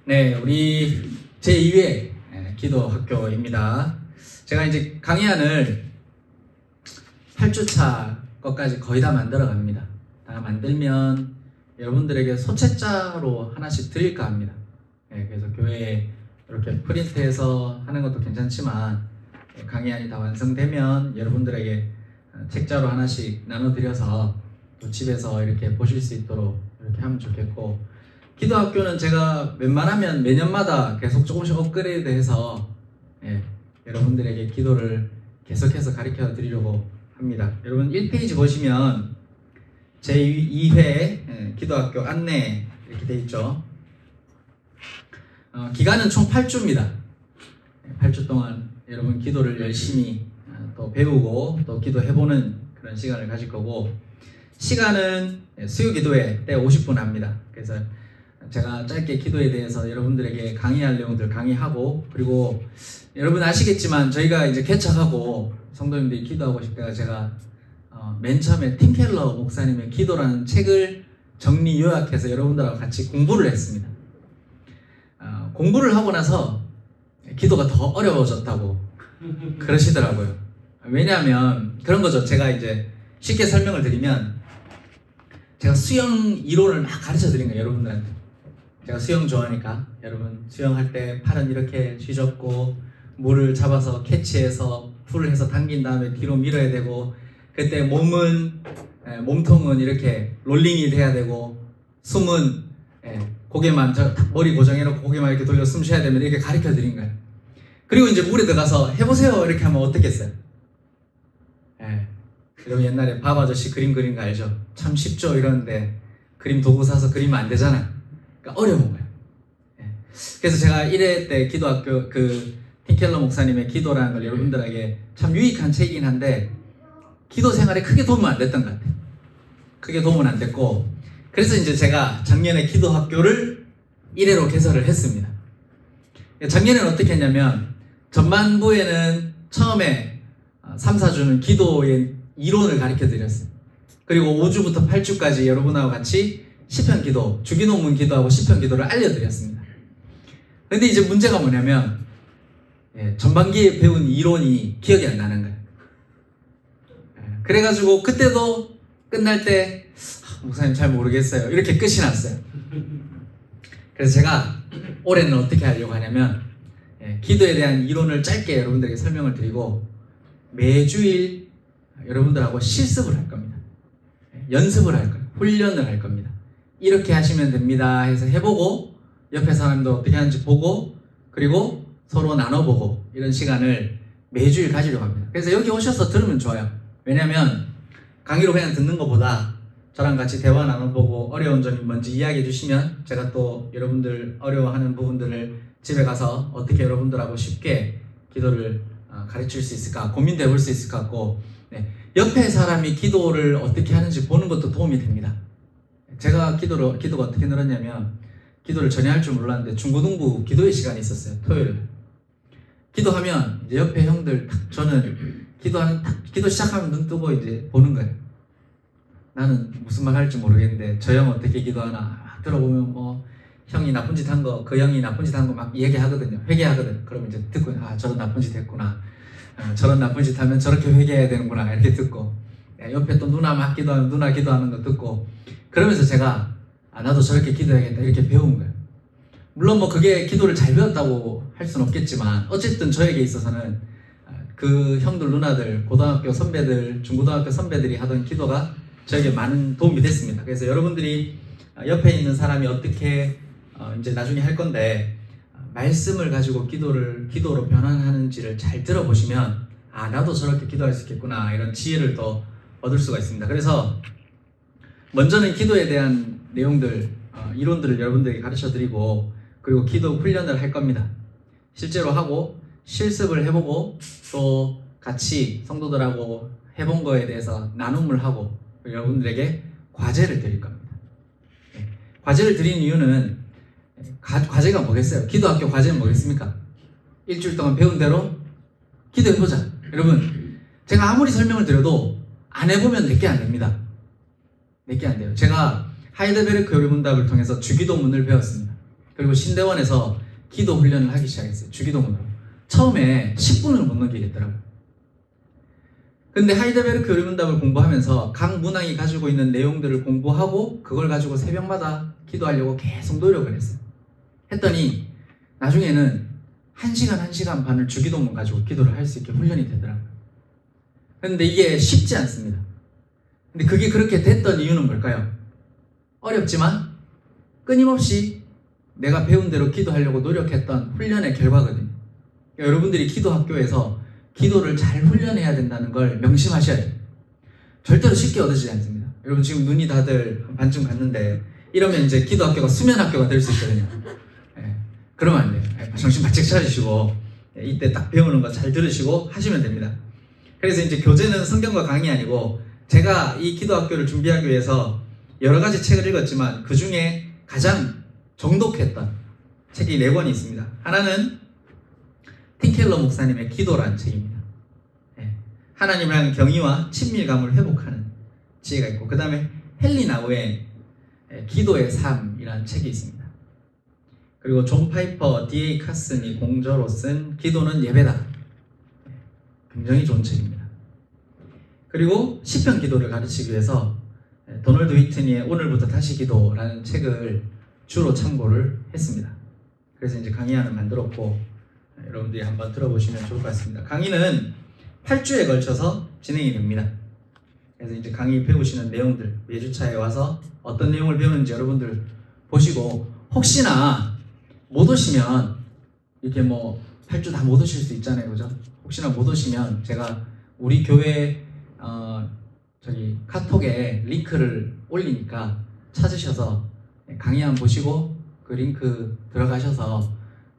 네, 우리 제2회 기도 학교입니다. 제가 이제 강의안을 8주차 것까지 거의 다 만들어 갑니다. 다 만들면 여러분들에게 소책자로 하나씩 드릴까 합니다. 네, 그래서 교회에 이렇게 프린트해서 하는 것도 괜찮지만 강의안이 다 완성되면 여러분들에게 책자로 하나씩 나눠드려서 또 집에서 이렇게 보실 수 있도록 이렇게 하면 좋겠고, 기도학교는 제가 웬만하면 매년마다 계속 조금씩 업그레이드해서 여러분들에게 기도를 계속해서 가르쳐 드리려고 합니다. 여러분 1페이지 보시면 제2회 기도학교 안내 이렇게 돼 있죠. 기간은 총 8주입니다. 8주 동안 여러분 기도를 열심히 또 배우고 또 기도해보는 그런 시간을 가질 거고, 시간은 수요 기도회 때 50분 합니다. 그래서 제가 짧게 기도에 대해서 여러분들에게 강의할 내용들 강의하고, 그리고 여러분 아시겠지만 저희가 이제 개척하고 성도님들이 기도하고 싶을 때가 제가 맨 처음에 팀 켈러 목사님의 기도라는 책을 정리 요약해서 여러분들하고 같이 공부를 했습니다. 공부를 하고 나서 기도가 더 어려워졌다고 그러시더라고요. 왜냐하면 그런 거죠. 제가 이제 쉽게 설명을 드리면, 제가 수영 이론을 막 가르쳐 드린 거예요, 여러분들한테. 제가 수영 좋아하니까 여러분 수영할 때 팔은 이렇게 쥐잡고 물을 잡아서 캐치해서 풀을 해서 당긴 다음에 뒤로 밀어야 되고, 그때 몸통은 이렇게 롤링이 돼야 되고, 숨은 고개만 머리 고정해놓고 고개만 이렇게 돌려 숨 쉬어야 되면 이렇게 가르쳐 드린 거예요. 그리고 이제 물에 들어가서 해보세요 이렇게 하면 어떻겠어요? 여러분 옛날에 밥 아저씨 그림 그린 거 알죠? 참 쉽죠 이러는데 그림 도구 사서 그리면 안 되잖아. 그러니까 어려운 거예요. 그래서 제가 1회 때 기도학교 팀켈러 목사님의 기도라는 걸 여러분들에게 참 유익한 책이긴 한데 기도 생활에 크게 도움은 안 됐던 것 같아요. 크게 도움은 안 됐고, 그래서 이제 제가 작년에 기도학교를 1회로 개설을 했습니다. 작년에는 어떻게 했냐면, 전반부에는 처음에 3, 4주는 기도의 이론을 가르쳐 드렸어요. 그리고 5주부터 8주까지 여러분하고 같이 시편 기도, 주기도문 기도하고 시편 기도를 알려드렸습니다. 근데 이제 문제가 뭐냐면, 전반기에 배운 이론이 기억이 안 나는 거예요. 그래가지고 그때도 끝날 때 목사님 잘 모르겠어요 이렇게 끝이 났어요. 그래서 제가 올해는 어떻게 하려고 하냐면, 기도에 대한 이론을 짧게 여러분들에게 설명을 드리고 매주일 여러분들하고 실습을 할 겁니다. 연습을 할 거예요. 훈련을 할 겁니다. 이렇게 하시면 됩니다 해서 해보고, 옆에 사람도 어떻게 하는지 보고, 그리고 서로 나눠보고, 이런 시간을 매주일 가지려고 합니다. 그래서 여기 오셔서 들으면 좋아요. 왜냐면 강의로 그냥 듣는 것보다 저랑 같이 대화 나눠보고 어려운 점이 뭔지 이야기해 주시면 제가 또 여러분들 어려워하는 부분들을 집에 가서 어떻게 여러분들하고 쉽게 기도를 가르칠 수 있을까 고민도 해볼 수 있을 것 같고, 옆에 사람이 기도를 어떻게 하는지 보는 것도 도움이 됩니다. 제가 기도가 어떻게 늘었냐면, 기도를 전혀 할 줄 몰랐는데 중고등부 기도의 시간이 있었어요. 토요일 기도하면 이제 옆에 형들 저는 기도 시작하면 눈 뜨고 이제 보는 거예요. 나는 무슨 말 할지 모르겠는데 저 형 어떻게 기도하나 막 들어보면 뭐 형이 나쁜 짓 한 거, 그 형이 나쁜 짓 한 거 막 얘기하거든요. 회개하거든. 그러면 이제 듣고 저런 나쁜 짓 했구나. 저런 나쁜 짓 하면 저렇게 회개해야 되는구나 이렇게 듣고, 옆에 또 누나 막 기도하면 누나 기도하는 거 듣고, 그러면서 제가 나도 저렇게 기도해야겠다 이렇게 배운 거예요. 물론 뭐 그게 기도를 잘 배웠다고 할 수는 없겠지만 어쨌든 저에게 있어서는 그 형들 누나들 고등학교 선배들 중고등학교 선배들이 하던 기도가 저에게 많은 도움이 됐습니다. 그래서 여러분들이 옆에 있는 사람이 어떻게 이제 나중에 할 건데 말씀을 가지고 기도로 변환하는지를 잘 들어보시면 나도 저렇게 기도할 수 있겠구나 이런 지혜를 더 얻을 수가 있습니다. 그래서 먼저는 기도에 대한 내용들, 이론들을 여러분들에게 가르쳐 드리고, 그리고 기도 훈련을 할 겁니다. 실제로 하고 실습을 해보고 또 같이 성도들하고 해본 거에 대해서 나눔을 하고 여러분들에게 과제를 드릴 겁니다. 과제를 드린 이유는 과제가 뭐겠어요? 기도학교 과제는 뭐겠습니까? 일주일 동안 배운 대로 기도해보자. 여러분 제가 아무리 설명을 드려도 안 해보면 내게 안 됩니다. 내게 안 돼요. 제가 하이델베르크 요리문답을 통해서 주기도문을 배웠습니다. 그리고 신대원에서 기도 훈련을 하기 시작했어요. 주기도문으로. 처음에 10분을 못 넘기겠더라고요. 근데 하이델베르크 요리문답을 공부하면서 각 문항이 가지고 있는 내용들을 공부하고 그걸 가지고 새벽마다 기도하려고 계속 노력을 했어요. 했더니 나중에는 1시간, 1시간 반을 주기도문 가지고 기도를 할 수 있게 훈련이 되더라고요. 근데 이게 쉽지 않습니다. 근데 그게 그렇게 됐던 이유는 뭘까요? 어렵지만 끊임없이 내가 배운 대로 기도하려고 노력했던 훈련의 결과거든요. 그러니까 여러분들이 기도 학교에서 기도를 잘 훈련해야 된다는 걸 명심하셔야 돼요. 절대로 쉽게 얻어지지 않습니다. 여러분 지금 눈이 다들 반쯤 갔는데 이러면 이제 기도 학교가 수면 학교가 될 수 있거든요. 그러면 안 돼요. 정신 바짝 차리시고 이때 딱 배우는 거 잘 들으시고 하시면 됩니다. 그래서 이제 교재는 성경과 강의 아니고 제가 이 기도 학교를 준비하기 위해서 여러 가지 책을 읽었지만 그 중에 가장 정독했던 책이 4권이 있습니다. 하나는 팀켈러 목사님의 기도라는 책입니다. 하나님을 향한 경의와 친밀감을 회복하는 지혜가 있고 그 다음에 헨리 나우의 기도의 삶이라는 책이 있습니다. 그리고 존 파이퍼, D.A. 카슨이 공저로 쓴 기도는 예배다. 굉장히 좋은 책입니다. 그리고 시편 기도를 가르치기 위해서 도널드 휘트니의 오늘부터 다시 기도라는 책을 주로 참고를 했습니다. 그래서 이제 강의 하나 만들었고 여러분들이 한번 들어보시면 좋을 것 같습니다. 강의는 8주에 걸쳐서 진행이 됩니다. 그래서 이제 강의 배우시는 내용들 매주차에 와서 어떤 내용을 배우는지 여러분들 보시고 혹시나 못 오시면 이렇게 뭐 8주 다 못 오실 수 있잖아요, 그죠? 혹시나 못 오시면 제가 우리 교회 저기 카톡에 링크를 올리니까 찾으셔서 강의 한번 보시고 그 링크 들어가셔서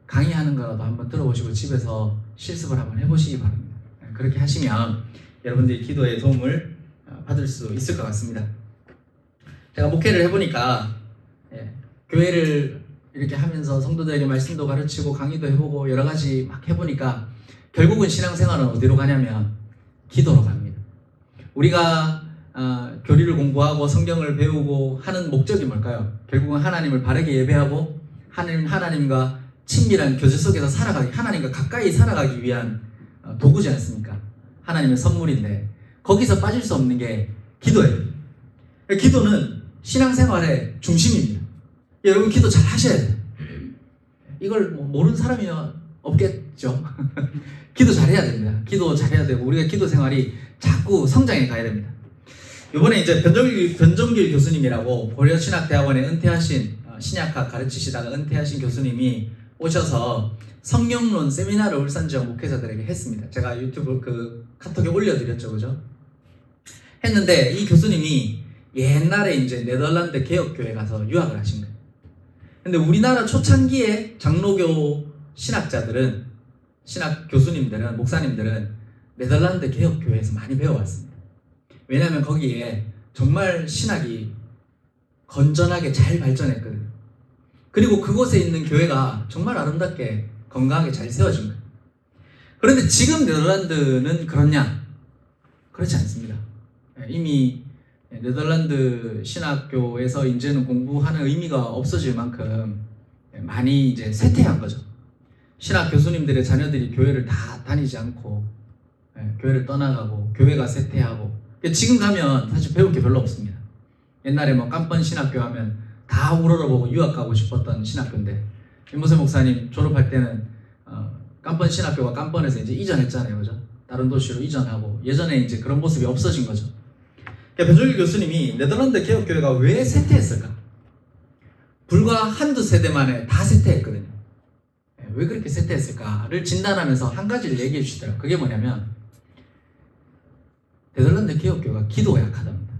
강의하는 거라도 한번 들어보시고 집에서 실습을 한번 해보시기 바랍니다. 그렇게 하시면 여러분들이 기도에 도움을 받을 수 있을 것 같습니다. 제가 목회를 해보니까 교회를 이렇게 하면서 성도들에게 말씀도 가르치고 강의도 해보고 여러 가지 막 해보니까 결국은 신앙생활은 어디로 가냐면 기도로 갑니다. 우리가 교리를 공부하고 성경을 배우고 하는 목적이 뭘까요? 결국은 하나님을 바르게 예배하고 하나님과 친밀한 교제 속에서 살아가기, 하나님과 가까이 살아가기 위한 도구지 않습니까? 하나님의 선물인데 거기서 빠질 수 없는 게 기도예요. 기도는 신앙생활의 중심입니다. 여러분 기도 잘 하셔야 돼요. 이걸 모르는 사람이 없겠죠. 기도 잘해야 됩니다. 기도 잘해야 되고 우리가 기도 생활이 자꾸 성장해 가야 됩니다. 이번에 이제 변정길 교수님이라고 고려신학대학원에 은퇴하신 신약학 가르치시다가 은퇴하신 교수님이 오셔서 성령론 세미나를 울산 지역 목회자들에게 했습니다. 제가 유튜브 그 카톡에 올려드렸죠, 그죠? 했는데 이 교수님이 옛날에 이제 네덜란드 개혁교회 가서 유학을 하신 거예요. 근데 우리나라 초창기에 장로교 신학자들은, 신학 교수님들은, 목사님들은 네덜란드 개혁교회에서 많이 배워왔습니다. 왜냐하면 거기에 정말 신학이 건전하게 잘 발전했거든요. 그리고 그곳에 있는 교회가 정말 아름답게 건강하게 잘 세워진 거예요. 그런데 지금 네덜란드는 그렇냐? 그렇지 않습니다. 이미 네덜란드 신학교에서 이제는 공부하는 의미가 없어질 만큼 많이 이제 쇠퇴한 거죠. 신학 교수님들의 자녀들이 교회를 다 다니지 않고 교회를 떠나가고 교회가 쇠퇴하고 지금 가면 사실 배울 게 별로 없습니다. 옛날에 뭐 깜번 신학교 하면 다 우러러보고 유학 가고 싶었던 신학교인데 임모세 목사님 졸업할 때는 깜번 신학교가 깜번에서 이제 이전했잖아요, 그죠? 다른 도시로 이전하고 예전에 이제 그런 모습이 없어진 거죠. 변종길 교수님이 네덜란드 개혁교회가 왜 쇠퇴했을까? 불과 한두 세대 만에 다 쇠퇴했거든요. 왜 그렇게 쇠퇴했을까를 진단하면서 한 가지를 얘기해 주시더라고요. 그게 뭐냐면 네덜란드 개혁교회가 기도가 약하답니다.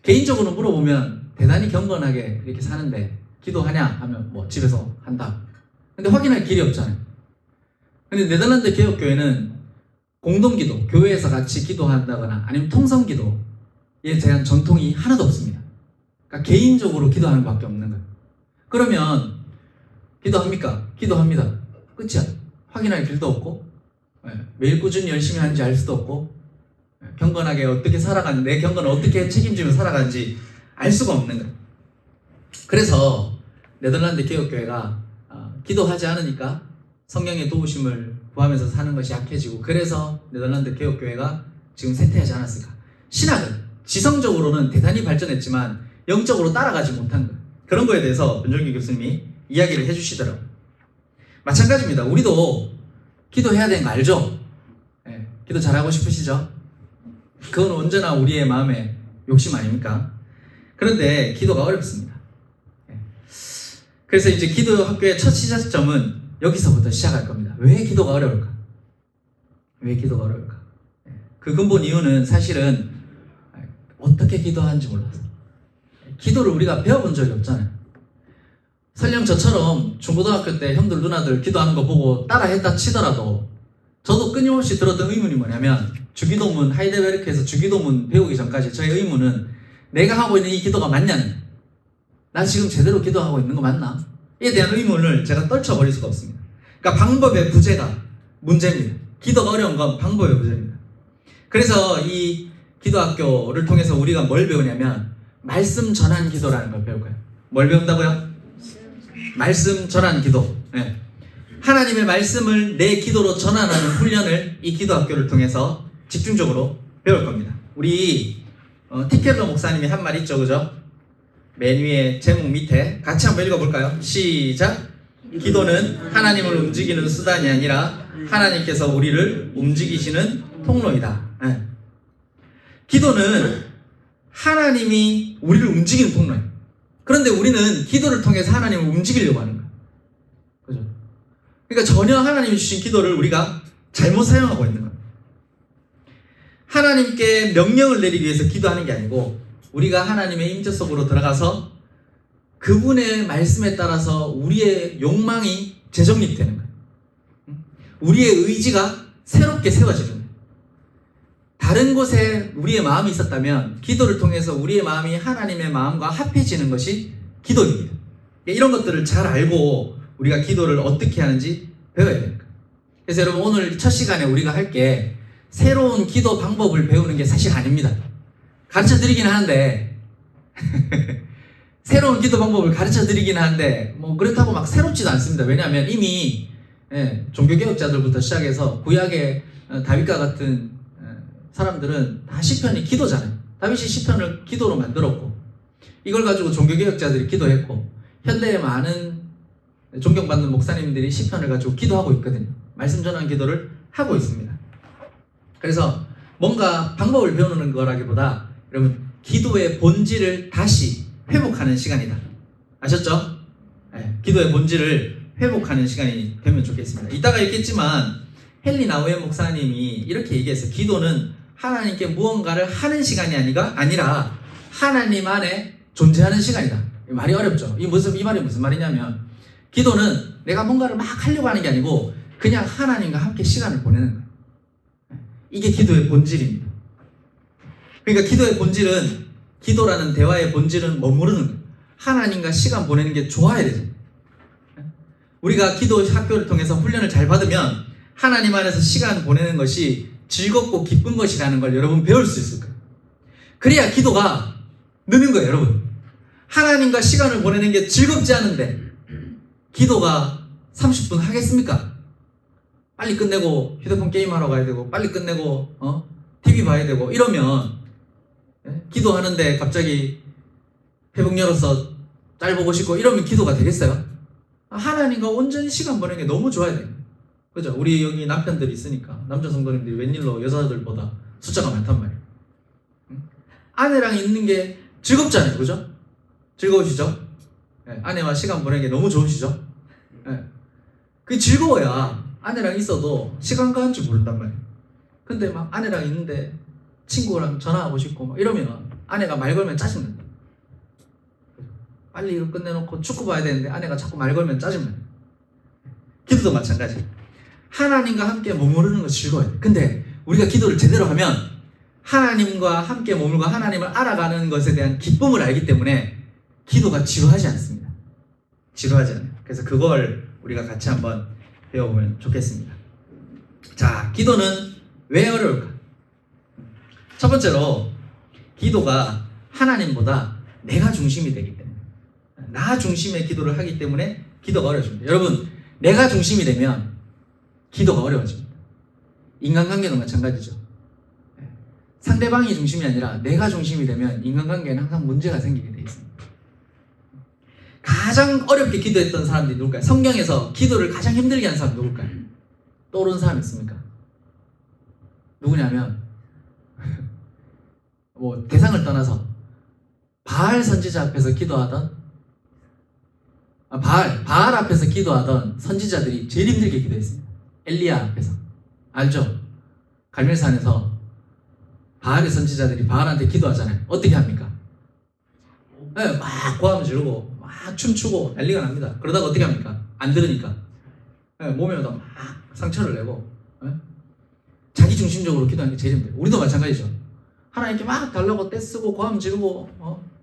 개인적으로 물어보면 대단히 경건하게 이렇게 사는데 기도하냐 하면 뭐 집에서 한다. 근데 확인할 길이 없잖아요. 근데 네덜란드 개혁교회는 공동기도, 교회에서 같이 기도한다거나 아니면 통성기도에 대한 전통이 하나도 없습니다. 그러니까 개인적으로 기도하는 것밖에 없는 거예요. 그러면 기도합니까? 기도합니다. 끝이야. 확인할 길도 없고 매일 꾸준히 열심히 하는지 알 수도 없고 경건하게 어떻게 살아가는지, 내 경건을 어떻게 책임지며 살아가는지 알 수가 없는 거예요. 그래서 네덜란드 개혁교회가 기도하지 않으니까 성령의 도우심을 구하면서 사는 것이 약해지고, 그래서 네덜란드 개혁교회가 지금 쇠퇴하지 않았을까? 신학은 지성적으로는 대단히 발전했지만 영적으로 따라가지 못한 것, 그런 거에 대해서 변종기 교수님이 이야기를 해주시더라고요. 마찬가지입니다. 우리도 기도해야 되는 거 알죠? 네, 기도 잘하고 싶으시죠? 그건 언제나 우리의 마음의 욕심 아닙니까? 그런데 기도가 어렵습니다. 네. 그래서 이제 기도 학교의 첫 시작점은 여기서부터 시작할 겁니다. 왜 기도가 어려울까? 왜 기도가 어려울까? 네. 그 근본 이유는 사실은 어떻게 기도하는지 몰라서. 기도를 우리가 배워본 적이 없잖아요. 설령 저처럼 중고등학교 때 형들 누나들 기도하는 거 보고 따라했다 치더라도 저도 끊임없이 들었던 의문이 뭐냐면, 주기도문, 하이델베르크에서 주기도문 배우기 전까지 저의 의문은 내가 하고 있는 이 기도가 맞냐는, 나 지금 제대로 기도하고 있는 거 맞나? 에 대한 의문을 제가 떨쳐버릴 수가 없습니다. 그러니까 방법의 부재가 문제입니다. 기도가 어려운 건 방법의 부재입니다. 그래서 이 기도학교를 통해서 우리가 뭘 배우냐면 말씀 전한 기도라는 걸 배울 거예요. 뭘 배운다고요? 말씀 전한 기도. 네. 하나님의 말씀을 내 기도로 전환하는 훈련을 이 기도학교를 통해서 집중적으로 배울 겁니다. 우리 티켈러 목사님이 한 말 있죠, 그죠? 맨 위에 제목 밑에 같이 한번 읽어볼까요? 시작! 기도는 하나님을 움직이는 수단이 아니라 하나님께서 우리를 움직이시는 통로이다. 네. 기도는 하나님이 우리를 움직이는 통로예요. 그런데 우리는 기도를 통해서 하나님을 움직이려고 하는 거예요. 그죠? 그러니까 전혀 하나님이 주신 기도를 우리가 잘못 사용하고 있는 거예요. 하나님께 명령을 내리기 위해서 기도하는 게 아니고, 우리가 하나님의 임재 속으로 들어가서 그분의 말씀에 따라서 우리의 욕망이 재정립되는 거예요. 우리의 의지가 새롭게 세워지는 거예요. 다른 곳에 우리의 마음이 있었다면 기도를 통해서 우리의 마음이 하나님의 마음과 합해지는 것이 기도입니다. 이런 것들을 잘 알고 우리가 기도를 어떻게 하는지 배워야 됩니다. 그래서 여러분, 오늘 첫 시간에 우리가 할 게 새로운 기도 방법을 배우는 게 사실 아닙니다. 가르쳐 드리긴 하는데 새로운 기도 방법을 가르쳐 드리긴 하는데 뭐 그렇다고 막 새롭지도 않습니다. 왜냐하면 이미 종교개혁자들부터 시작해서 구약의 다윗과 같은 사람들은 다 시편이 기도잖아요. 다윗이 시편을 기도로 만들었고, 이걸 가지고 종교개혁자들이 기도했고, 현대의 많은 존경받는 목사님들이 시편을 가지고 기도하고 있거든요. 말씀 전한 기도를 하고 있습니다. 그래서 뭔가 방법을 배우는 거라기보다 여러분, 기도의 본질을 다시 회복하는 시간이다. 아셨죠? 네, 기도의 본질을 회복하는 시간이 되면 좋겠습니다. 이따가 읽겠지만 헨리 나우엔 목사님이 이렇게 얘기했어요. 기도는 하나님께 무언가를 하는 시간이 아니라 하나님 안에 존재하는 시간이다. 말이 어렵죠? 이 말이 무슨 말이냐면, 기도는 내가 뭔가를 막 하려고 하는 게 아니고 그냥 하나님과 함께 시간을 보내는 거예요. 이게 기도의 본질입니다. 그러니까 기도의 본질은, 기도라는 대화의 본질은 머무르는 거예요. 하나님과 시간 보내는 게 좋아야 되죠. 우리가 기도 학교를 통해서 훈련을 잘 받으면 하나님 안에서 시간 보내는 것이 즐겁고 기쁜 것이라는 걸 여러분 배울 수 있을 거예요. 그래야 기도가 느는 거예요, 여러분. 하나님과 시간을 보내는 게 즐겁지 않은데 기도가 30분 하겠습니까? 빨리 끝내고 휴대폰 게임하러 가야 되고, 빨리 끝내고 TV 봐야 되고 이러면, 기도하는데 갑자기 회복 열어서 짤 보고 싶고 이러면 기도가 되겠어요? 하나님과 온전히 시간 보내는 게 너무 좋아야 돼요. 그죠? 우리 여기 남편들이 있으니까 남자 성도님들이 웬일로 여자들보다 숫자가 많단 말이에요. 아내랑 있는 게 즐겁잖아요. 그죠? 즐거우시죠? 네, 아내와 시간 보내는 게 너무 좋으시죠? 네. 그게 즐거워야 아내랑 있어도 시간 가는 줄 모른단 말이에요. 근데 막 아내랑 있는데 친구랑 전화하고 싶고 막 이러면 아내가 말 걸면 짜증난다. 빨리 이거 끝내놓고 축구 봐야 되는데 아내가 자꾸 말 걸면 짜증나요. 기도도 마찬가지. 하나님과 함께 머무르는 거 즐거워요. 근데 우리가 기도를 제대로 하면 하나님과 함께 머물고 하나님을 알아가는 것에 대한 기쁨을 알기 때문에 기도가 지루하지 않습니다. 지루하지 않아요. 그래서 그걸 우리가 같이 한번 배워보면 좋겠습니다. 자, 기도는 왜 어려울까? 첫 번째로, 기도가 하나님보다 내가 중심이 되기 때문에. 나 중심의 기도를 하기 때문에 기도가 어려워집니다. 여러분, 내가 중심이 되면 기도가 어려워집니다. 인간관계도 마찬가지죠. 상대방이 중심이 아니라 내가 중심이 되면 인간관계에는 항상 문제가 생기게 돼 있습니다. 가장 어렵게 기도했던 사람들이 누굴까요? 성경에서 기도를 가장 힘들게 한 사람 누굴까요? 떠오르는 사람 있습니까? 누구냐면 뭐 대상을 떠나서 바알 선지자 앞에서 기도하던 바알 앞에서 기도하던 선지자들이 제일 힘들게 기도했습니다. 엘리야 앞에서. 알죠? 갈멜산에서 바알의 선지자들이 바알한테 기도하잖아요. 어떻게 합니까? 네, 막 고함 지르고 막 춤추고 난리가 납니다. 그러다가 어떻게 합니까? 안 들으니까 네, 몸에다 막 상처를 내고 자기 중심적으로 기도하는 게 제일 힘들어요. 우리도 마찬가지죠. 하나님께 막 달라고 떼쓰고 고함 지르고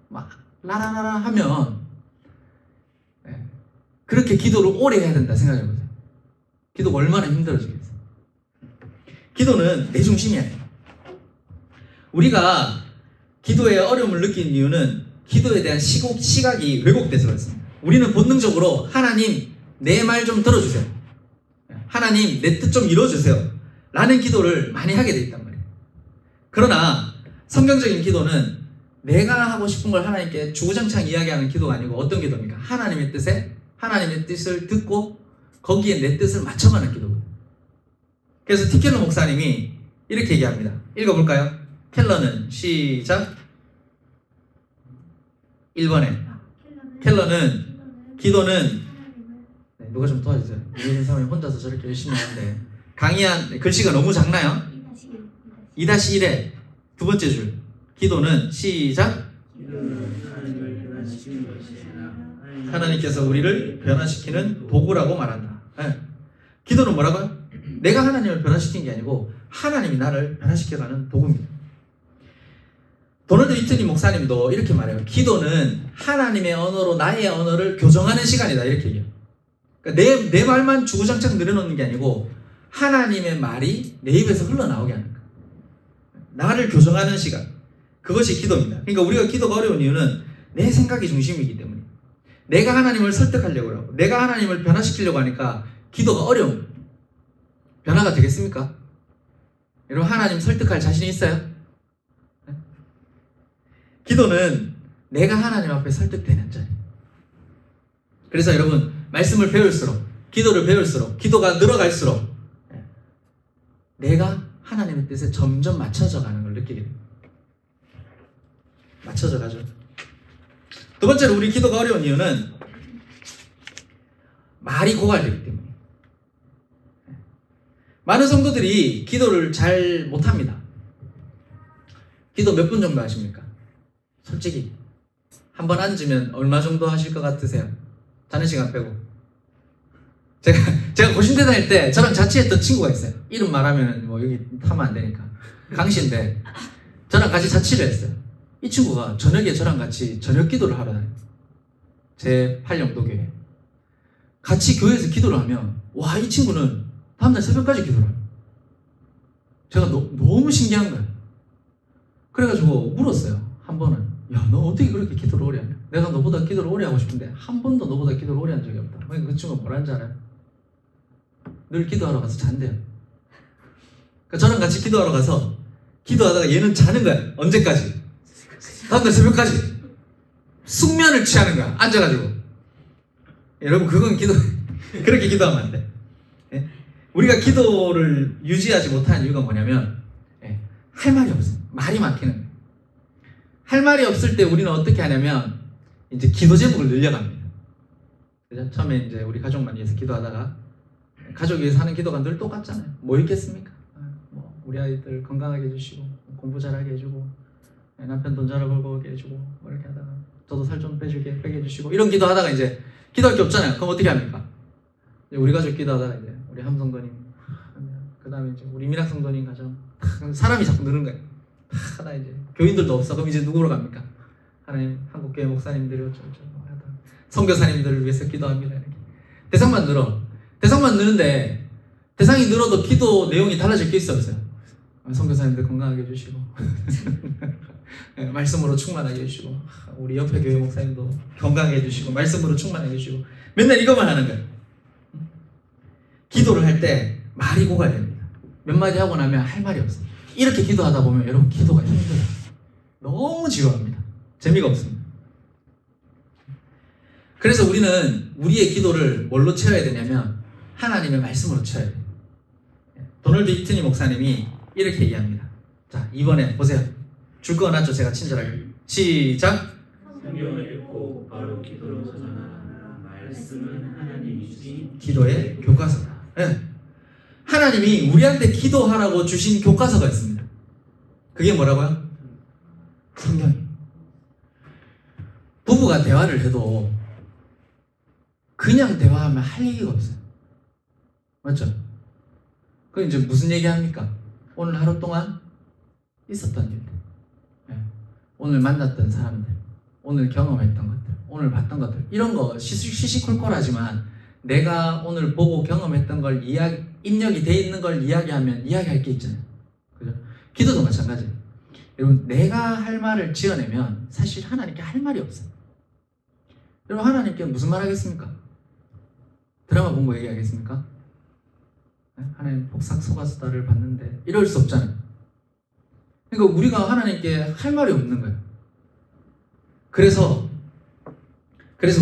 막 라라라라 하면 그렇게 기도를 오래 해야 된다 생각해보세요. 기도가 얼마나 힘들어지겠어요. 기도는 내 중심이 아니에요. 우리가 기도에 어려움을 느끼는 이유는 기도에 대한 시각이 왜곡돼서 그렇습니다. 우리는 본능적으로 하나님 내 말 좀 들어주세요. 하나님 내 뜻 좀 이뤄주세요. 라는 기도를 많이 하게 돼 있단 말이에요. 그러나 성경적인 기도는 내가 하고 싶은 걸 하나님께 주구장창 이야기하는 기도가 아니고 어떤 기도입니까? 하나님의 뜻을 듣고 거기에 내 뜻을 맞춰가는 기도거든요. 그래서 티켈러 목사님이 이렇게 얘기합니다. 읽어볼까요? 켈러는 시작. 1번에 켈러는 기도는 누가 좀 도와주세요. 이런 사람이 혼자서 저렇게 열심히 하는데 강의한 글씨가 너무 작나요? 2-1에 두 번째 줄 기도는 시작. 하나님께서 우리를 변화시키는 도구라고 말한다. 기도는 뭐라고요? 내가 하나님을 변화시킨 게 아니고 하나님이 나를 변화시켜가는 도구입니다. 도널드 위트니 목사님도 이렇게 말해요. 기도는 하나님의 언어로 나의 언어를 교정하는 시간이다. 이렇게 얘기해요. 그러니까 내 말만 주구장창 늘어놓는 게 아니고 하나님의 말이 내 입에서 흘러나오게 하는 거예요. 나를 교정하는 시간. 그것이 기도입니다. 그러니까 우리가 기도가 어려운 이유는 내 생각이 중심이기 때문에 내가 하나님을 설득하려고 하고 내가 하나님을 변화시키려고 하니까 기도가 어려운 변화가 되겠습니까? 여러분 하나님 설득할 자신이 있어요? 기도는 내가 하나님 앞에 설득되는 자리. 그래서 여러분 말씀을 배울수록 기도를 배울수록 기도가 늘어갈수록 내가 하나님의 뜻에 점점 맞춰져 가는 걸 느끼게 됩니다. 맞춰져 가죠. 두 번째로 우리 기도가 어려운 이유는 말이 고갈되기 때문에. 많은 성도들이 기도를 잘 못합니다. 기도 몇 분 정도 하십니까? 솔직히 한 번 앉으면 얼마 정도 하실 것 같으세요? 자는 시간 빼고. 제가 고신대 다닐 때 저랑 자취했던 친구가 있어요. 이름 말하면 뭐 여기 하면 안 되니까. 강씨인데 저랑 같이 자취를 했어요. 이 친구가 저녁에 저랑 같이 저녁 기도를 하러 다녀요. 제 8영도교회. 같이 교회에서 기도를 하면 와, 이 친구는 다음날 새벽까지 기도를 해요. 제가 너무 신기한 거예요. 그래가지고 물었어요. 한 번은 야, 너 어떻게 그렇게 기도를 오래 하냐? 내가 너보다 기도를 오래 하고 싶은데 한 번도 너보다 기도를 오래 한 적이 없다. 그 친구가 뭐라는 줄 알아요? 늘 기도하러 가서 잔대요. 그러니까 저랑 같이 기도하러 가서 기도하다가 얘는 자는 거야. 언제까지? 다음날 새벽까지. 숙면을 취하는 거야. 앉아가지고. 여러분 그건 그렇게 기도하면 안 돼. 예? 우리가 기도를 유지하지 못하는 이유가 뭐냐면 할 말이 없어요. 말이 막히는 거예요. 할 말이 없을 때 우리는 어떻게 하냐면 이제 기도 제목을 늘려갑니다. 그죠? 처음에 이제 우리 가족만 위해서 기도하다가 가족 위해서 하는 기도가 늘 똑같잖아요. 뭐 있겠습니까? 뭐 우리 아이들 건강하게 해주시고 공부 잘하게 해주고 남편 돈 잘 벌게 해주고 뭐 이렇게 하다가 저도 살 좀 빼게 해주시고 이런 기도하다가 이제 기도할 게 없잖아요. 그럼 어떻게 합니까? 우리 가족 기도하다가 이제 우리 함성도님 그 다음에 이제 우리 미락성도님 가정 사람이 자꾸 느는 거예요. 하나 이제 교인들도 없어. 그럼 이제 누구로 갑니까? 하나님 한국교회 목사님들이 어쩌고 하다 선교사님들을 위해서 기도합니다. 이렇게. 대상만 늘어. 대상만 느는데 대상이 늘어도 기도 내용이 달라질 게 있어 없어요? 선교사님들 건강하게 해주시고 말씀으로 충만하게 해주시고, 우리 옆에 교회 목사님도 건강하게 해주시고, 말씀으로 충만하게 해주시고, 맨날 이것만 하는 거예요. 기도를 할 때 말이 고가야 됩니다. 몇 마디 하고 나면 할 말이 없어요. 이렇게 기도하다 보면 여러분 기도가 힘들어요. 너무 지루합니다. 재미가 없습니다. 그래서 우리는 우리의 기도를 뭘로 채워야 되냐면 하나님의 말씀으로 채워야 돼요. 도널드 히트니 목사님이 이렇게 얘기합니다. 자, 이번에 보세요. 줄 거 놨죠? 제가 친절하게. 시작. 성경을 읽고 바로 기도로 전하라. 말씀은 하나님이 주신 기도의 교과서다. 네. 하나님이 우리한테 기도하라고 주신 교과서가 있습니다. 그게 뭐라고요? 성경. 부부가 대화를 해도 그냥 대화하면 할 얘기가 없어요. 맞죠? 그럼 이제 무슨 얘기합니까? 오늘 하루 동안 있었던 일들, 오늘 만났던 사람들, 오늘 경험했던 것들, 오늘 봤던 것들, 이런 거 시시콜콜하지만 내가 오늘 보고 경험했던 걸 입력이 돼 있는 걸 이야기하면 이야기할 게 있잖아요. 그죠? 기도도 마찬가지예요. 여러분, 내가 할 말을 지어내면 사실 하나님께 할 말이 없어요. 여러분, 하나님께 무슨 말 하겠습니까? 드라마 본 거 얘기하겠습니까? 하나님 복삭 속았수다를 봤는데 이럴 수 없잖아요. 그러니까 우리가 하나님께 할 말이 없는 거예요. 그래서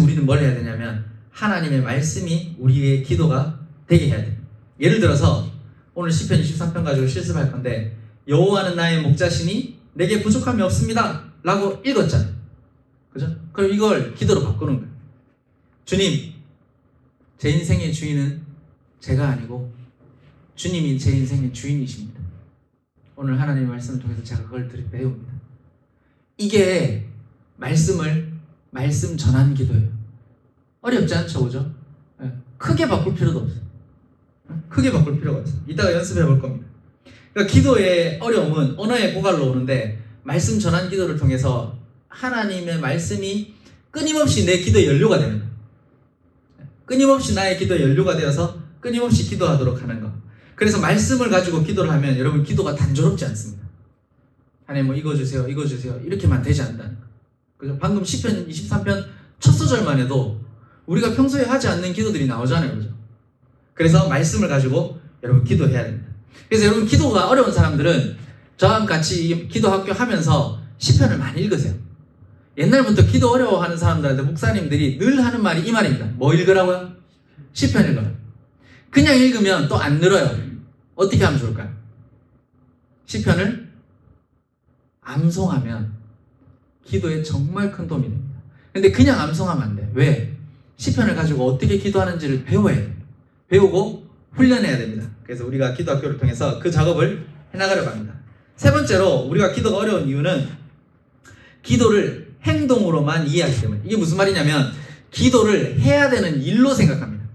우리는 뭘 해야 되냐면 하나님의 말씀이 우리의 기도가 되게 해야 돼요. 예를 들어서 오늘 시편 23편 가지고 실습할 건데, 여호와는 나의 목자시니 내게 부족함이 없습니다 라고 읽었잖아요. 그죠? 그럼 이걸 기도로 바꾸는 거예요. 주님, 제 인생의 주인은 제가 아니고 주님이 제 인생의 주인이십니다. 오늘 하나님의 말씀을 통해서 제가 그걸 배웁니다. 이게 말씀 전환 기도예요. 어렵지 않죠, 그죠? 크게 바꿀 필요도 없어요. 크게 바꿀 필요가 없어요. 이따가 연습해 볼 겁니다. 그러니까 기도의 어려움은 언어의 고갈로 오는데, 말씀 전환 기도를 통해서 하나님의 말씀이 끊임없이 내 기도의 연료가 됩니다. 끊임없이 나의 기도의 연료가 되어서 끊임없이 기도하도록 하는 것. 그래서 말씀을 가지고 기도를 하면 여러분 기도가 단조롭지 않습니다. 하나님 뭐 이거 주세요, 이거 주세요 이렇게만 되지 않는다는 거. 그죠? 방금 시편 23편 첫 소절만 해도 우리가 평소에 하지 않는 기도들이 나오잖아요, 그죠? 그래서 말씀을 가지고 여러분 기도해야 됩니다. 그래서 여러분 기도가 어려운 사람들은 저랑 같이 기도 학교 하면서 시편을 많이 읽으세요. 옛날부터 기도 어려워하는 사람들한테 목사님들이 늘 하는 말이 이 말입니다. 뭐 읽으라고요? 시편 읽어요. 그냥 읽으면 또 안 늘어요. 어떻게 하면 좋을까요? 시편을 암송하면 기도에 정말 큰 도움이 됩니다. 근데 그냥 암송하면 안 돼. 왜? 시편을 가지고 어떻게 기도하는지를 배워야 돼요. 배우고 훈련해야 됩니다. 그래서 우리가 기도학교를 통해서 그 작업을 해나가려고 합니다. 세 번째로 우리가 기도가 어려운 이유는 기도를 행동으로만 이해하기 때문에. 이게 무슨 말이냐면 기도를 해야 되는 일로 생각합니다.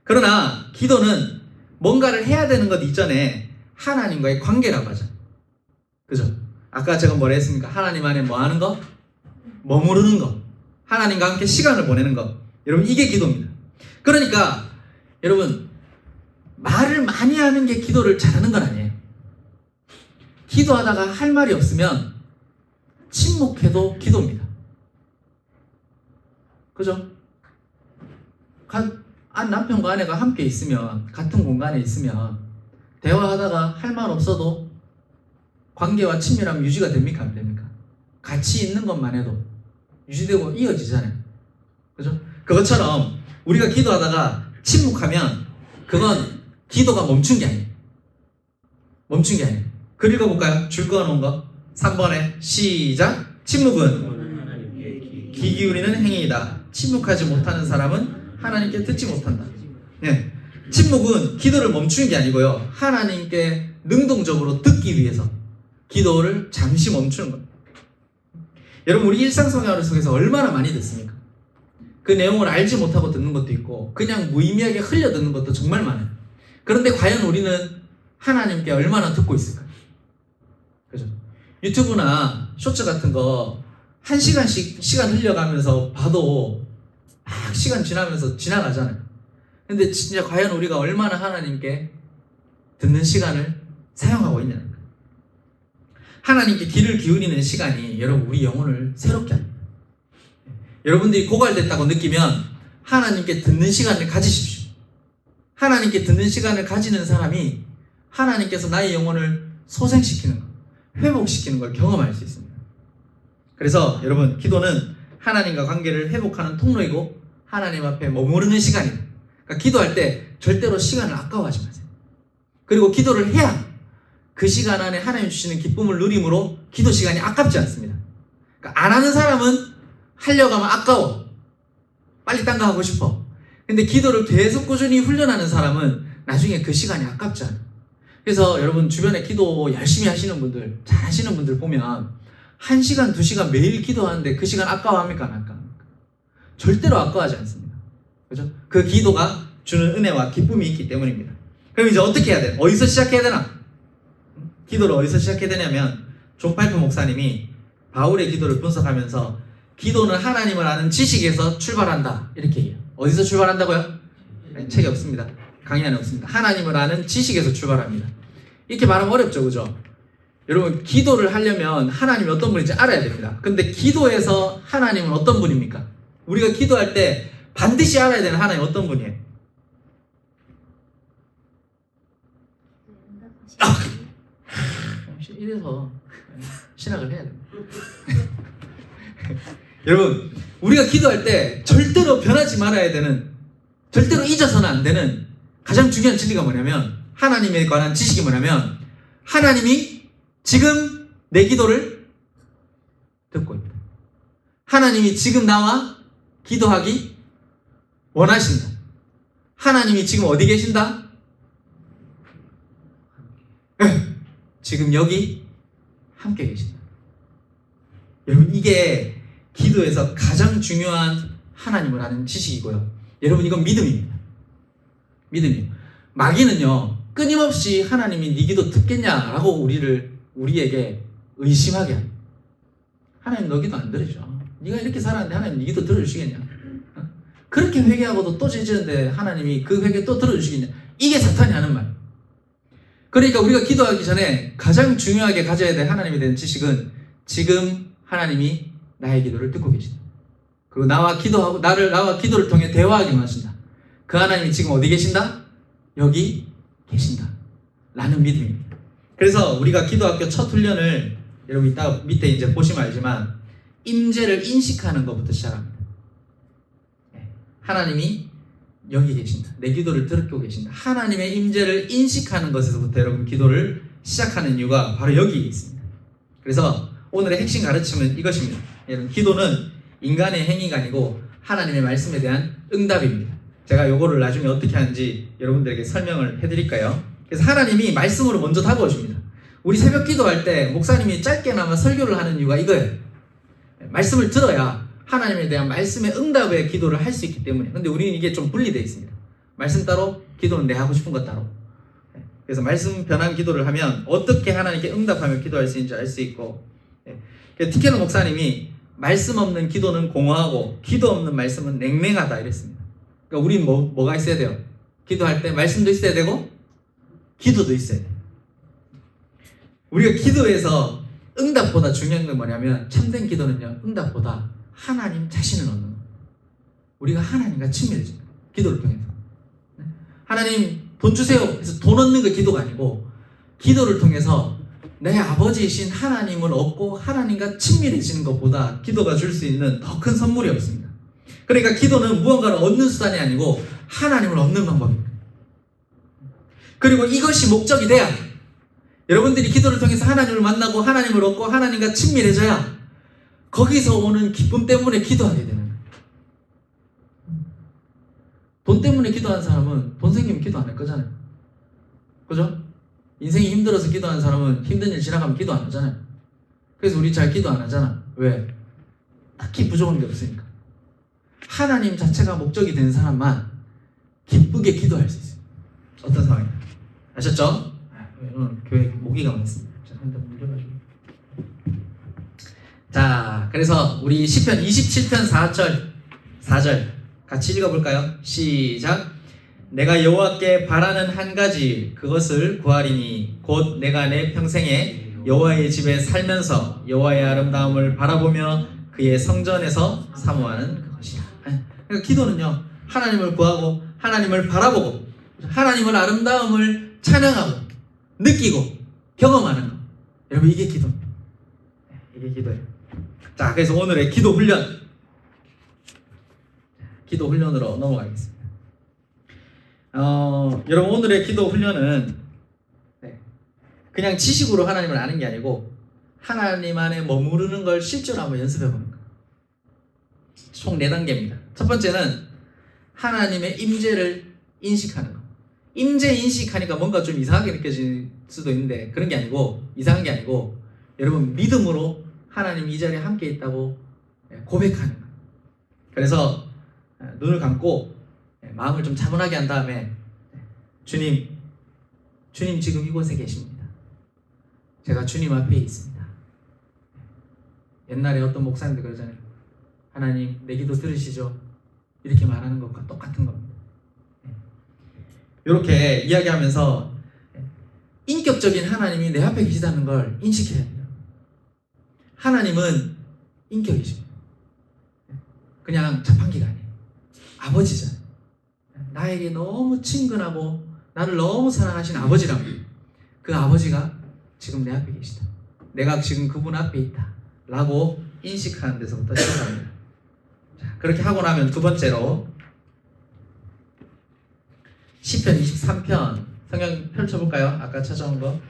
그러나 기도는 뭔가를 해야 되는 것 이전에 하나님과의 관계라고 하죠. 그죠? 아까 제가 뭐라 했습니까? 하나님 안에 뭐 하는 거? 머무르는 거. 하나님과 함께 시간을 보내는 거. 여러분 이게 기도입니다. 그러니까 여러분 말을 많이 하는 게 기도를 잘하는 건 아니에요. 기도하다가 할 말이 없으면 침묵해도 기도입니다. 그죠? 남편과 아내가 함께 있으면, 같은 공간에 있으면 대화하다가 할 말 없어도 관계와 친밀함 유지가 됩니까? 안 됩니까? 같이 있는 것만 해도 유지되고 이어지잖아요. 그죠? 그것처럼 우리가 기도하다가 침묵하면 그건 기도가 멈춘 게 아니에요. 멈춘 게 아니에요. 글 읽어볼까요? 줄 그어놓은 거 3번에 시작. 침묵은 귀 기울이는 행위이다. 침묵하지 못하는 사람은 하나님께 듣지 못한다. 네. 침묵은 기도를 멈추는 게 아니고요, 하나님께 능동적으로 듣기 위해서 기도를 잠시 멈추는 겁니다. 여러분 우리 일상생활 속에서 얼마나 많이 듣습니까? 그 내용을 알지 못하고 듣는 것도 있고 그냥 무의미하게 흘려 듣는 것도 정말 많아요. 그런데 과연 우리는 하나님께 얼마나 듣고 있을까요? 그죠? 유튜브나 쇼츠 같은 거 1시간씩 시간 흘려가면서 봐도 막 시간 지나면서 지나가잖아요. 근데 진짜 과연 우리가 얼마나 하나님께 듣는 시간을 사용하고 있냐는 거예요. 하나님께 귀를 기울이는 시간이 여러분 우리 영혼을 새롭게 합니다. 여러분들이 고갈됐다고 느끼면 하나님께 듣는 시간을 가지십시오. 하나님께 듣는 시간을 가지는 사람이 하나님께서 나의 영혼을 소생시키는 것, 회복시키는 걸 경험할 수 있습니다. 그래서 여러분, 기도는 하나님과 관계를 회복하는 통로이고 하나님 앞에 머무르는 시간입니다. 그러니까 기도할 때 절대로 시간을 아까워하지 마세요. 그리고 기도를 해야 그 시간 안에 하나님 주시는 기쁨을 누림으로 기도 시간이 아깝지 않습니다. 그러니까 안 하는 사람은 하려고 하면 아까워. 빨리 딴 거 하고 싶어. 근데 기도를 계속 꾸준히 훈련하는 사람은 나중에 그 시간이 아깝지 않아요. 그래서 여러분 주변에 기도 열심히 하시는 분들, 잘 하시는 분들 보면 1시간, 2시간 매일 기도하는데 그 시간 아까워합니까? 안 아까워합니까? 절대로 아까워하지 않습니다. 그죠? 그 기도가 주는 은혜와 기쁨이 있기 때문입니다. 그럼 이제 어떻게 해야 돼? 어디서 시작해야 되나? 기도를 어디서 시작해야 되냐면 존 파이프 목사님이 바울의 기도를 분석하면서 기도는 하나님을 아는 지식에서 출발한다 이렇게 해요. 어디서 출발한다고요? 네, 책이 없습니다. 강의 안에 없습니다. 하나님을 아는 지식에서 출발합니다. 이렇게 말하면 어렵죠, 그죠? 여러분, 기도를 하려면 하나님이 어떤 분인지 알아야 됩니다. 근데 기도에서 하나님은 어떤 분입니까? 우리가 기도할 때 반드시 알아야 되는 하나님 어떤 분이에요? 이래서 신학을 해야 됩니다. 여러분, 우리가 기도할 때 절대로 변하지 말아야 되는, 절대로 잊어서는 안 되는 가장 중요한 진리가 뭐냐면, 하나님에 관한 지식이 뭐냐면, 하나님이 지금 내 기도를 듣고 있다. 하나님이 지금 나와 기도하기 원하신다. 하나님이 지금 어디 계신다? 지금 여기 함께 계신다. 여러분, 이게 기도에서 가장 중요한 하나님을 아는 지식이고요. 여러분, 이건 믿음입니다. 믿음이에요. 마귀는요, 끊임없이 하나님이 네 기도 듣겠냐라고 우리에게 의심하게 합니다. 하나님 너 기도 안 들으셔. 네가 이렇게 살았는데 하나님 네 기도 들어주시겠냐? 그렇게 회개하고도 또 찢는데 하나님이 그 회개 또 들어주시겠냐? 이게 사탄이 하는 말. 그러니까 우리가 기도하기 전에 가장 중요하게 가져야 될 하나님에 대한 지식은 지금 하나님이 나의 기도를 듣고 계신다. 그리고 나와 기도를 통해 대화하기 원하신다. 그 하나님이 지금 어디 계신다? 여기 계신다. 라는 믿음입니다. 그래서 우리가 기도학교 첫 훈련을 여러분 이따 밑에 이제 보시면 알지만 임재를 인식하는 것부터 시작합니다. 하나님이 여기 계신다. 내 기도를 듣고 계신다. 하나님의 임재를 인식하는 것에서부터 여러분 기도를 시작하는 이유가 바로 여기에 있습니다. 그래서 오늘의 핵심 가르침은 이것입니다. 여러분, 기도는 인간의 행위가 아니고 하나님의 말씀에 대한 응답입니다. 제가 요거를 나중에 어떻게 하는지 여러분들에게 설명을 해드릴까요? 그래서 하나님이 말씀으로 먼저 다가오십니다. 우리 새벽 기도할 때 목사님이 짧게나마 설교를 하는 이유가 이거예요. 말씀을 들어야 하나님에 대한 말씀의 응답의 기도를 할 수 있기 때문에. 근데 우리는 이게 좀 분리되어 있습니다. 말씀 따로, 기도는 내 하고 싶은 것 따로. 그래서 말씀 변한 기도를 하면 어떻게 하나님께 응답하며 기도할 수 있는지 알 수 있고, 티케노 목사님이 말씀 없는 기도는 공허하고 기도 없는 말씀은 냉랭하다 이랬습니다. 그러니까 우린 뭐가 있어야 돼요? 기도할 때 말씀도 있어야 되고 기도도 있어야 돼요. 우리가 기도에서 응답보다 중요한 건 뭐냐면, 참된 기도는요, 응답보다 하나님 자신을 얻는 거예요. 우리가 하나님과 친밀해집니다. 기도를 통해서. 하나님 돈 주세요 해서 돈 얻는 게 기도가 아니고, 기도를 통해서 내 아버지이신 하나님을 얻고 하나님과 친밀해지는 것보다 기도가 줄 수 있는 더 큰 선물이 없습니다. 그러니까 기도는 무언가를 얻는 수단이 아니고 하나님을 얻는 방법입니다. 그리고 이것이 목적이 돼야, 여러분들이 기도를 통해서 하나님을 만나고 하나님을 얻고 하나님과 친밀해져야 거기서 오는 기쁨 때문에 기도하게 되는 거예요. 돈 때문에 기도하는 사람은 돈 생기면 기도 안 할 거잖아요. 그죠? 인생이 힘들어서 기도하는 사람은 힘든 일 지나가면 기도 안 하잖아요. 그래서 우리 잘 기도 안 하잖아. 왜? 딱히 부족한 게 없으니까. 하나님 자체가 목적이 된 사람만 기쁘게 기도할 수 있어요. 어떤 상황이에요? 아셨죠? 오늘 교회 모기가 많습니다. 자, 그래서 우리 시편 27편 4절 같이 읽어볼까요? 시작. 내가 여호와께 바라는 한 가지 그것을 구하리니 곧 내가 내 평생에 여호와의 집에 살면서 여호와의 아름다움을 바라보며 그의 성전에서 사모하는 것이다. 그러니까 기도는요, 하나님을 구하고 하나님을 바라보고 하나님의 아름다움을 찬양하고 느끼고 경험하는 것. 여러분, 이게 기도입니다. 이게 기도예요. 자, 그래서 오늘의 기도 훈련, 기도 훈련으로 넘어가겠습니다. 여러분, 오늘의 기도 훈련은 그냥 지식으로 하나님을 아는 게 아니고 하나님 안에 머무르는 걸 실제로 한번 연습해 보는 거예요. 총 4단계입니다. 첫 번째는 하나님의 임재를 인식하는 거. 임재 인식하니까 뭔가 좀 이상하게 느껴질 수도 있는데 그런 게 아니고, 이상한 게 아니고 여러분, 믿음으로 하나님 이 자리에 함께 있다고 고백하는 거예요. 그래서 눈을 감고 마음을 좀 차분하게 한 다음에 주님 지금 이곳에 계십니다. 제가 주님 앞에 있습니다. 옛날에 어떤 목사님들 그러잖아요. 하나님, 내 기도 들으시죠? 이렇게 말하는 것과 똑같은 겁니다. 이렇게 이야기하면서 인격적인 하나님이 내 앞에 계시다는 걸 인식해야 돼요. 하나님은 인격이십니다. 그냥 자판기가 아니에요. 아버지잖아요. 나에게 너무 친근하고 나를 너무 사랑하신 아버지라고. 그 아버지가 지금 내 앞에 계시다. 내가 지금 그분 앞에 있다. 라고 인식하는 데서부터 시작합니다. 자, 그렇게 하고 나면 두 번째로 시편 23편 성경 펼쳐볼까요? 아까 찾아온 거.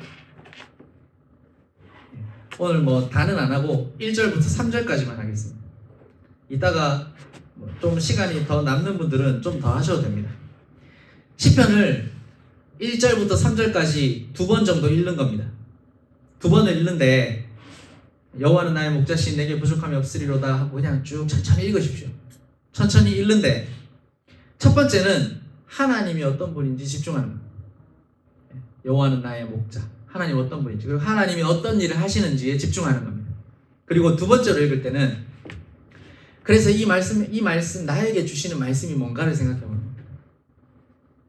오늘 뭐 다는 안 하고 1절부터 3절까지만 하겠습니다. 이따가 좀 시간이 더 남는 분들은 좀 더 하셔도 됩니다. 시편을 1절부터 3절까지 2번 정도 읽는 겁니다. 2번을 읽는데 여호와는 나의 목자신 내게 부족함이 없으리로다 하고 그냥 쭉 천천히 읽으십시오. 천천히 읽는데 첫 번째는 하나님이 어떤 분인지 집중하는 거예요. 여호와는 나의 목자. 하나님 어떤 분인지, 그리고 하나님이 어떤 일을 하시는지에 집중하는 겁니다. 그리고 두 번째로 읽을 때는 그래서 이 말씀 나에게 주시는 말씀이 뭔가를 생각해 보는 겁니다.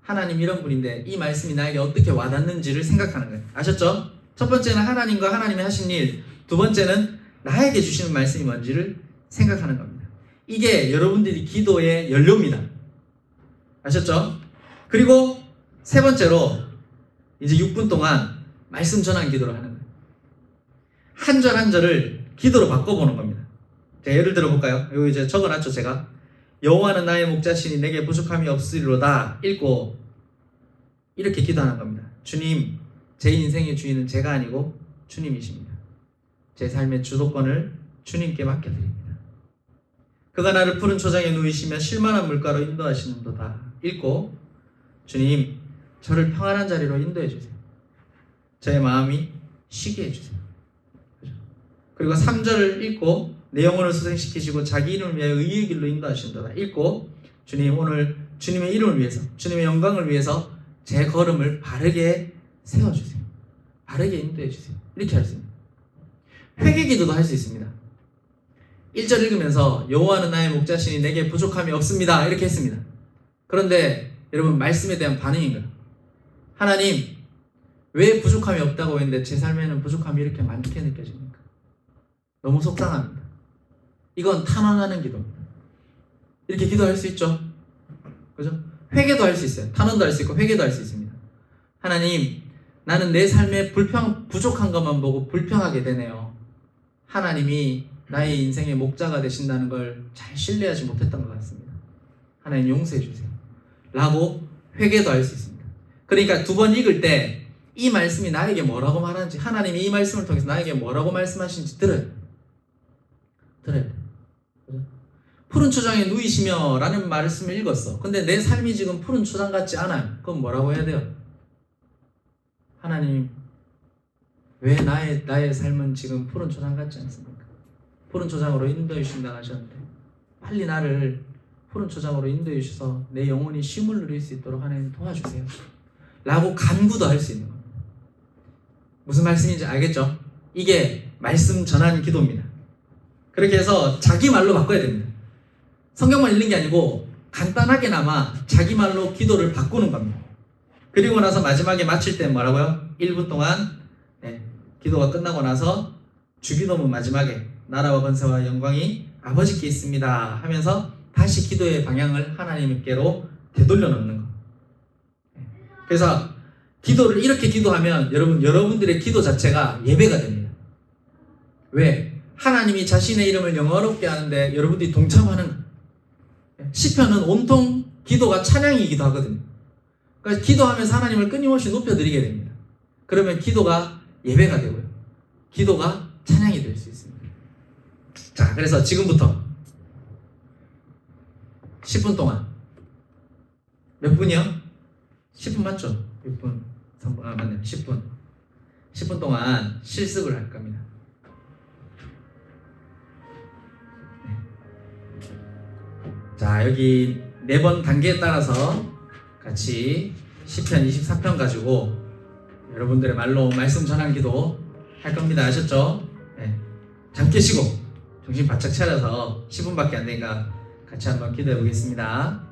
하나님 이런 분인데 이 말씀이 나에게 어떻게 와닿는지를 생각하는 거예요. 아셨죠? 첫 번째는 하나님과 하나님이 하신 일, 두 번째는 나에게 주시는 말씀이 뭔지를 생각하는 겁니다. 이게 여러분들이 기도의 연료입니다. 아셨죠? 그리고 세 번째로 이제 6분 동안 말씀 전환 기도를 하는 거예요. 한 절 한 절을 기도로 바꿔보는 겁니다. 자, 예를 들어 볼까요? 여기 이제 적어놨죠, 제가. 여호와는 나의 목자시니 내게 부족함이 없으리로다 읽고 이렇게 기도하는 겁니다. 주님, 제 인생의 주인은 제가 아니고 주님이십니다. 제 삶의 주도권을 주님께 맡겨드립니다. 그가 나를 푸른 초장에 누이시며 실만한 물가로 인도하시는도다 읽고 주님, 저를 평안한 자리로 인도해 주세요. 저의 마음이 쉬게 해주세요. 그리고 3절을 읽고 내 영혼을 소생시키시고 자기 이름을 위하여 의의 길로 인도하신도다 읽고 주님, 오늘 주님의 이름을 위해서, 주님의 영광을 위해서 제 걸음을 바르게 세워주세요. 바르게 인도해 주세요. 이렇게 할 수 있습니다. 회개기도도 할 수 있습니다. 1절 읽으면서 여호와는 나의 목자시니 내게 부족함이 없습니다 이렇게 했습니다. 그런데 여러분, 말씀에 대한 반응인가요? 하나님, 왜 부족함이 없다고 했는데 제 삶에는 부족함이 이렇게 많게 느껴집니까? 너무 속상합니다. 이건 탄원하는 기도입니다. 이렇게 기도할 수 있죠? 그죠? 회개도 할 수 있어요. 탄원도 할 수 있고 회개도 할 수 있습니다. 하나님, 나는 내 삶에 부족한 것만 보고 불평하게 되네요. 하나님이 나의 인생의 목자가 되신다는 걸 잘 신뢰하지 못했던 것 같습니다. 하나님 용서해 주세요. 라고 회개도 할 수 있습니다. 그러니까 2번 읽을 때 이 말씀이 나에게 뭐라고 말하는지, 하나님이 이 말씀을 통해서 나에게 뭐라고 말씀하시는지 들어야 돼요. 푸른 초장에 누이시며 라는 말씀을 읽었어. 근데 내 삶이 지금 푸른 초장 같지 않아요. 그럼 뭐라고 해야 돼요? 하나님, 왜 나의 삶은 지금 푸른 초장 같지 않습니까? 푸른 초장으로 인도해 주신다 하셨는데 빨리 나를 푸른 초장으로 인도해 주셔서 내 영혼이 쉼을 누릴 수 있도록 하나님 도와주세요. 라고 간구도 할 수 있는 겁니다. 무슨 말씀인지 알겠죠? 이게 말씀 전환 기도입니다. 그렇게 해서 자기 말로 바꿔야 됩니다. 성경만 읽는 게 아니고 간단하게나마 자기 말로 기도를 바꾸는 겁니다. 그리고 나서 마지막에 마칠 때 뭐라고요? 1분 동안 기도가 끝나고 나서 주기도문 마지막에 나라와 권세와 영광이 아버지께 있습니다 하면서 다시 기도의 방향을 하나님께로 되돌려 놓는 거. 그래서 기도를 이렇게 기도하면 여러분들의 기도 자체가 예배가 됩니다. 왜? 하나님이 자신의 이름을 영화롭게 하는데 여러분들이 동참하는 거예요. 시편은 온통 기도가 찬양이기도 하거든요. 그러니까 기도하면서 하나님을 끊임없이 높여드리게 됩니다. 그러면 기도가 예배가 되고요. 기도가 찬양이 될 수 있습니다. 자, 그래서 지금부터 10분 동안 몇 분이요? 10분 맞죠? 6분, 3분, 맞네요. 10분. 10분 동안 실습을 할 겁니다. 자, 여기 4번 단계에 따라서 같이 시편 24편 가지고 여러분들의 말로 말씀 전한 기도 할 겁니다. 아셨죠? 네. 잠 깨시고 정신 바짝 차려서 10분밖에 안 되니까 같이 한번 기도해 보겠습니다.